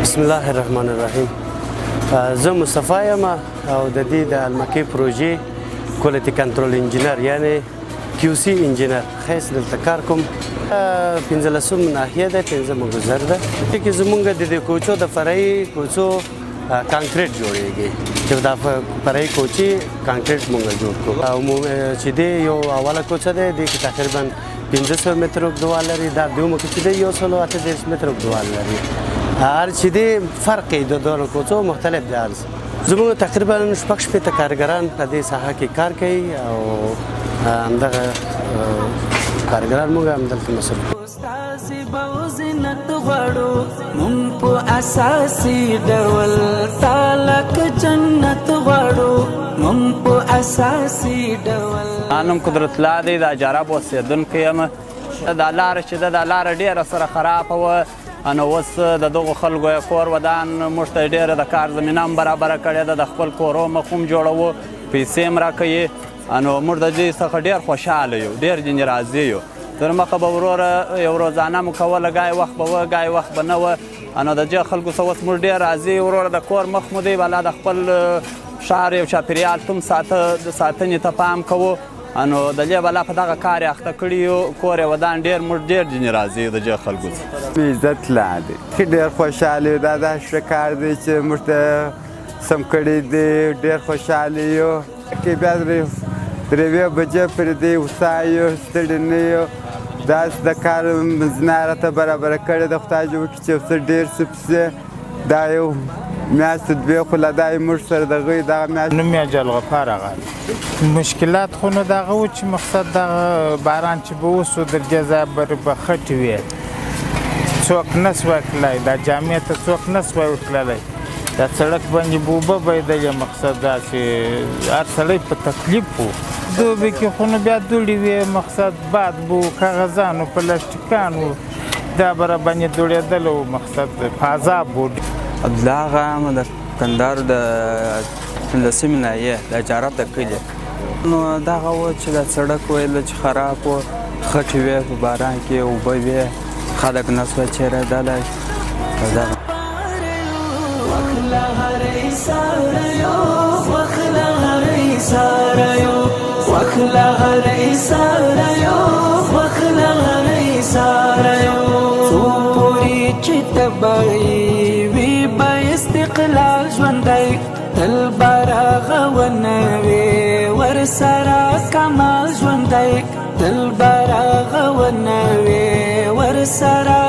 بسم الله الرحمن الرحیم. زه مصطفی یم او د دې د المکې پروژې کوالټي کنټرول انجینر یعنی کیو سی انجینر خاص دلته کار کوم. 15 ناحیه ده، 15 ګذر ده چې زمونږ د دې کوڅو د فرعي کوڅو کانکریټ جوړیږي چې دا فرعي کوڅې کانکریټ مونږ جوړ کړو او چې دی یو اوله کوڅه ده د تقریبا 1500 متر اوږدوال لري. دا دویمه کوڅه ده 138 متر اوږدوال لري. هر چې دی فرق یې د دغو کوڅو مختلف دی. زموږ تقریبا شپږ شپېته کارګران په دې ساحه کې کار کوي او همدغه کارګران موږ همدلته مصروف یو. نوم قدرت الله دی، د اجارب اوسېدونکی یم. دا لاره چې ده دا لاره ډېره سره خرابه وه، نو اوس د دغو خلکو یې کور ودان موږ ته ډېره د کار زمینه هم برابره کړې ده، د خپل کورو مخ هم جوړوو، پیسې هم راکوي. نو موږ د دې څخه ډېر خوشحاله یو، ډېر ځینې راضي یو. تر مخه به وروره یو روزانه مو کوله، ګای وخت به وه ګای وخت به نه وه. نو د دې خلکو څخه اوس موږ ډېر راضي. وروره د کور مخ مو دی، بالا د خپل ښار یو چاپېریال ته هم ساتنې ته پام کوو. نو د دې بلا په دغه کار یې اخته کړي یو، کور یې ودان. ډېر موږ ډېر ځینې راضي یو د دې خلکو څخه. عزت الله دی، ډېر خوشحاله یو. دا ښه کار دی چې موږ ته سم کړی دی، ډېر خوشحاله یو. بیا 3 بجې پرې دی هوسا یو، ستړي نه یو. داسې د کار مزنه راته برابره کړې ده. خدای دې وکړي چې یو څه ډېر څه پسې دا یو میاشت دوې خو لا دا یې موږ سره دغه دغه میاشت. نوم یې جلغفار آغا دی. مشکلات خو نو دغه و چې مقصد دغه باران چې به وسو در دې ځای به خټې وې، څوک نه سوای تللی، دا جامې ته څوک نه سوای ورتللی، دا سړک باندې به اوبه بهېدلې. مقصد دا چې هر سړی په تکلیف و. دوبي کې خو نو بیا دوړې وې، مقصد باد به و، کاغذان و، پلاستیکان و، دا به راباندې دوړېدل و. مقصد فاضاب و. عبدالله آغا یم د کندهار د 15 ناحیې د اجارب د کلي. نو دغه و چې دا سړک ویل چې خراب و، خټې وې په باران کې، اوبه وې، خلک نه سوای چېرېدلی. استقلال ژوندی تل براغه ونوي ورسره کمال ژوندی تل براغه ونوي ورسره